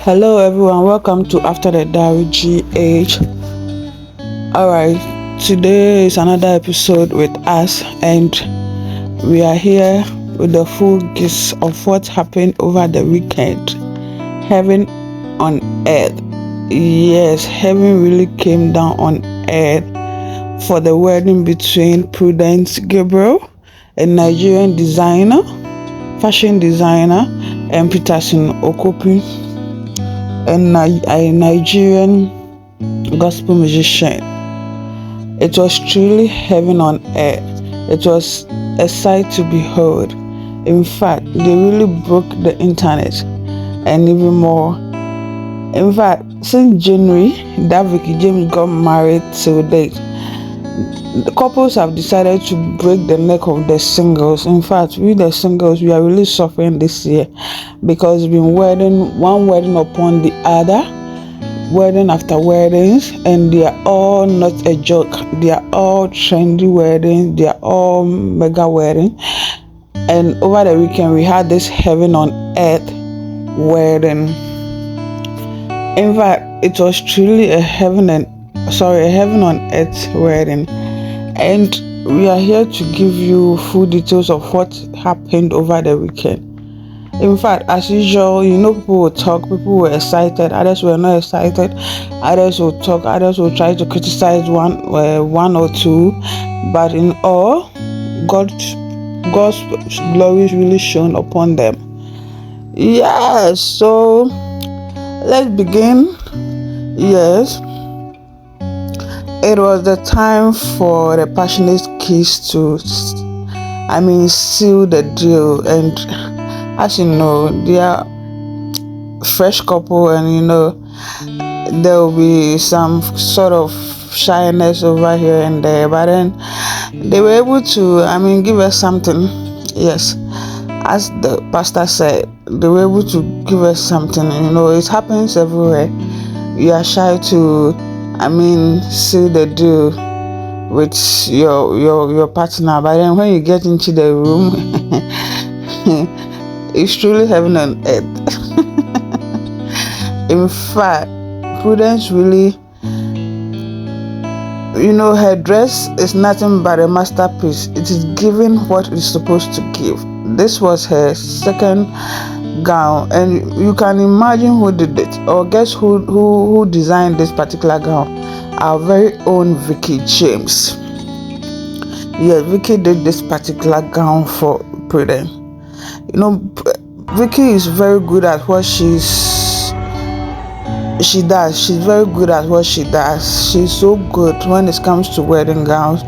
Hello everyone, welcome to After the Diary GH. Alright, today is another episode with us, and we are here with the full gist of what happened over the weekend. Heaven on earth. Yes, heaven really came down on earth for the wedding between Prudent Gabriel, a Nigerian designer, fashion designer, and Peterson Okpoti, a Nigerian Gospel musician. It was truly heaven on earth. It was a sight to behold. In fact, they really broke the internet and even more. In fact, since January that Vicky James got married till date, the couples have decided to break the neck of the singles. In fact, we the singles, we are really suffering this year because we've been one wedding upon the other, wedding after weddings, and they are all not a joke. They are all trendy weddings. They are all mega weddings. And over the weekend, we had this heaven on earth wedding. In fact, it was truly a heaven on earth wedding. And we are here to give you full details of what happened over the weekend. In fact, as usual, people will talk, people were excited, others were not excited, others will talk, others will try to criticize one or two, but in all, God's glory is really shown upon them. Yes, so let's begin. Yes. It was the time for the passionate kiss to seal the deal. And as you know, they are fresh couple, and there will be some sort of shyness over here and there, but then they were able to give us something. Yes, as the pastor said, they were able to give us something. It happens everywhere. You are shy to seal the deal with your partner, but then when you get into the room, it's truly heaven on earth. In fact, Prudence really, her dress is nothing but a masterpiece. It is giving what it's supposed to give. This was her second gown, and you can imagine who did it, or guess who designed this particular gown. Our very own Vicky James. Yeah, Vicky did this particular gown for Prudent. Vicky is very good at what she does. She's very good at what she does. She's so good when it comes to wedding gowns.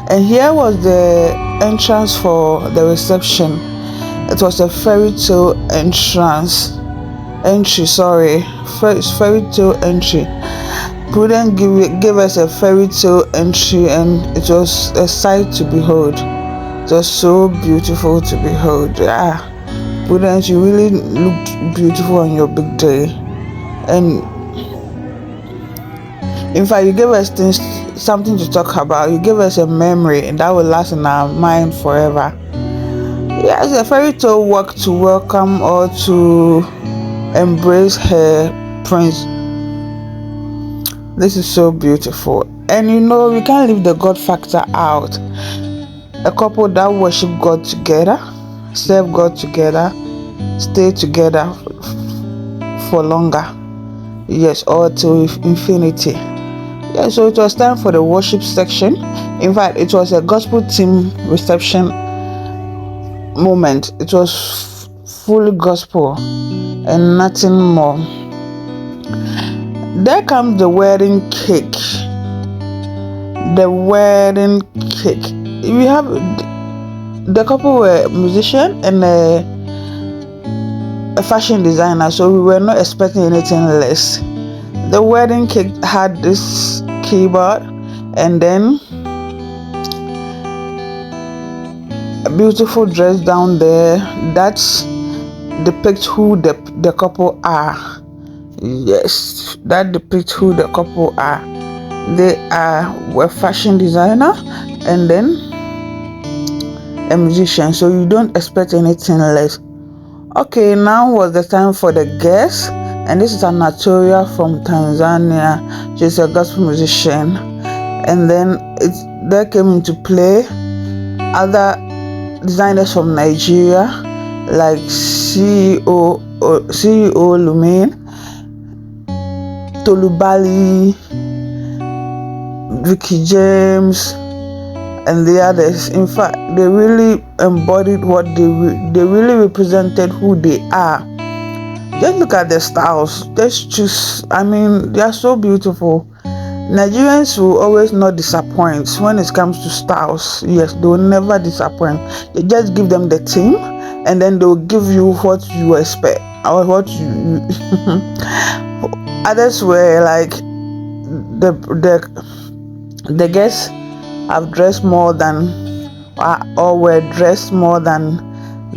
And here was the entrance for the reception. It was a fairy tale fairy tale entry. Prudent gave us a fairy tale entry, and it was a sight to behold. It was so beautiful to behold. Prudent, you really looked beautiful on your big day. And in fact, you gave us something to talk about. You gave us a memory, and that will last in our mind forever. Yes, a fairy tale work to welcome or to embrace her prince. This is so beautiful. And we can't leave the God factor out. A couple that worship God together, serve God together, stay together for longer. Yes, or to infinity. Yeah, so it was time for the worship section. In fact, it was a gospel team reception moment. It was fully gospel and nothing more. There comes the wedding cake. The wedding cake. We have the couple were musician and a fashion designer, so we were not expecting anything less. The wedding cake had this keyboard, and then a beautiful dress down there that depicts who the couple are. Yes, that depicts who the couple are. They were fashion designer and then a musician, so you don't expect anything less. Okay, now was the time for the guests, and this is Anatolia from Tanzania. She's a gospel musician. And then there came into play other designers from Nigeria, like CEO Lumin, Tolubali, Vicky James, and the others. In fact, they really embodied what they really represented who they are. Just look at their styles. They are so beautiful. Nigerians will always not disappoint when it comes to styles. Yes, they will never disappoint. They just give them the theme, and then they will give you what you expect or what you. Others were like the guests have dressed more than or were dressed more than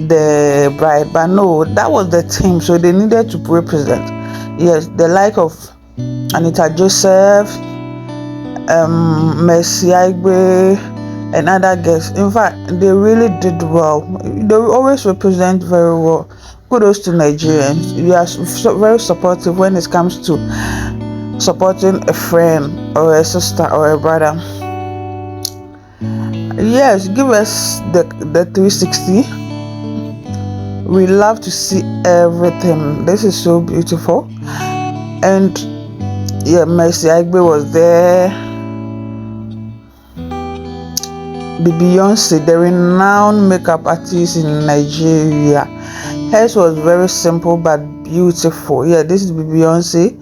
the bride, but no, that was the theme, so they needed to represent. Yes, the like of Anita Joseph, Mercy Aigbe, and other guests. In fact, they really did well. They always represent very well. Kudos to Nigerians. You are very supportive when it comes to supporting a friend or a sister or a brother. Yes, give us the 360. We love to see everything. This is so beautiful. And yeah, Mercy Aigbe was there. The Beyonce, the renowned makeup artist in Nigeria. Hers was very simple but beautiful. Yeah, this is Beyonce.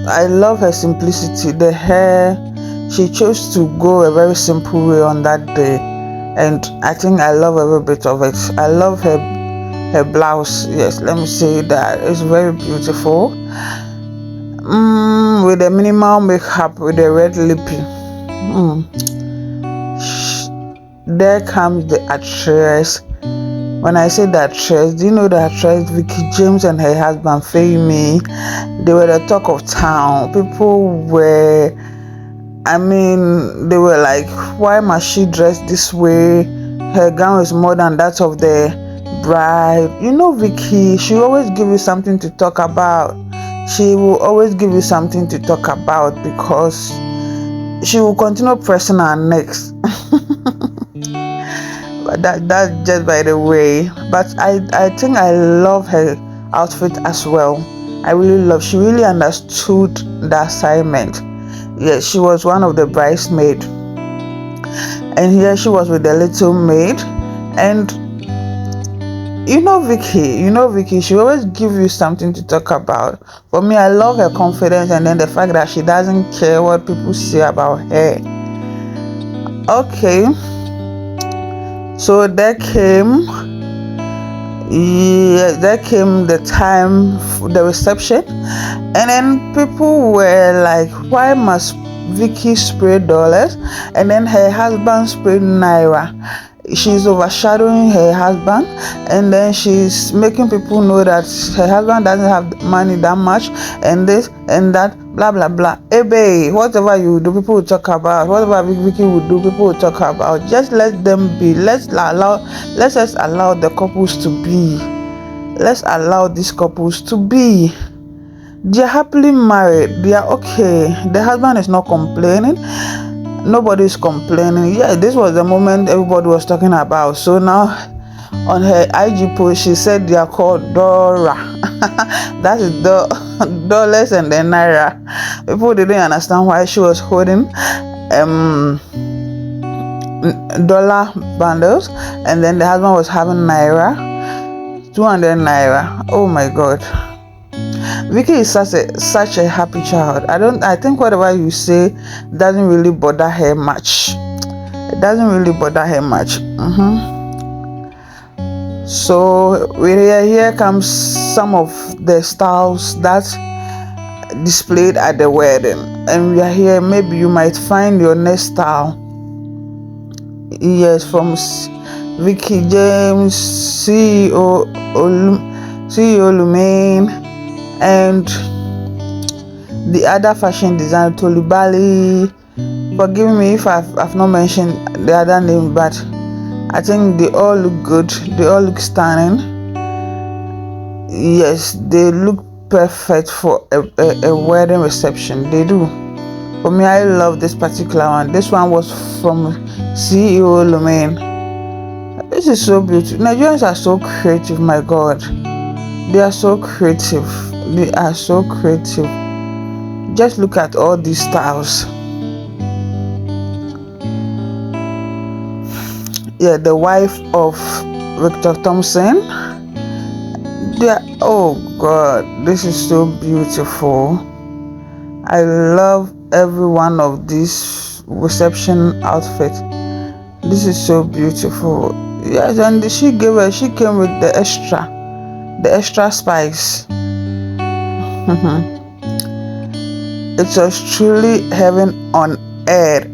I love her simplicity. The hair, she chose to go a very simple way on that day, and I think I love every bit of it. I love her blouse. Yes, let me say that it's very beautiful. With the minimal makeup, with the red lippy. There comes the actress. When I say the actress, do you know the actress Vicky James and her husband Femi? They were the talk of town. People were, they were like, why must she dress this way? Her gown is more than that of the bride. You know, Vicky, she always give you something to talk about. She will always give you something to talk about because she will continue pressing her necks. But that's just by the way. But I think I love her outfit as well. She really understood the assignment. Yes, she was one of the bridesmaids, and here she was with the little maid. And you know Vicky, she always give you something to talk about. For me, I love her confidence, and then the fact that she doesn't care what people say about her. Okay, so there came the time for the reception, and then people were like, why must Vicky spray dollars and then her husband spray naira? She's overshadowing her husband, and then she's making people know that her husband doesn't have money that much, and this and that, blah blah blah. Hey babe, whatever you do, people will talk about. Whatever Vicky will do, people will talk about. Just let them be. Let's just allow the couples to be. Let's allow these couples to be. They're happily married. They are okay. The husband is not complaining. Nobody is complaining. Yeah, this was the moment everybody was talking about. So now on her IG post, she said they are called Dora. That is dollars and then naira. People didn't understand why she was holding dollar bundles, and then the husband was having naira, 200 naira. Oh my God. Vicky is such a happy child. I think whatever you say doesn't really bother her much. It doesn't really bother her much. So here comes some of the styles that displayed at the wedding, and we are here. Maybe you might find your next style. Yes, from Vicky James, CEO Lumain, and the other fashion designer Tolubali. Forgive me if I've not mentioned the other name, but I think they all look good. They all look stunning. Yes, they look perfect for a wedding reception. They do. For me, I love this particular one. This one was from CEO Lumain. This is so beautiful. Nigerians are so creative, my God. They are so creative. They are so creative. Just look at all these styles. Yeah, the wife of Victor Thompson. Oh God, this is so beautiful. I love every one of these reception outfits. This is so beautiful. Yes, and she came with the extra spice. It was truly heaven on earth.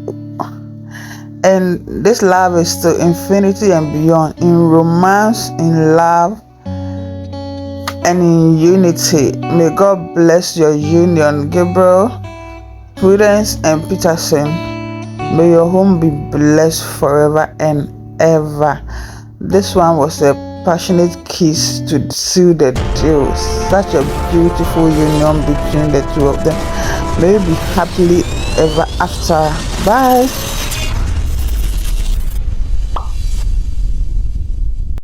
And this love is to infinity and beyond, in romance, in love, and in unity. May God bless your union, Gabriel, Prudence, and Peterson. May your home be blessed forever and ever. This one was a passionate kiss to seal the deal. Such a beautiful union between the two of them. May you be happily ever after. Bye.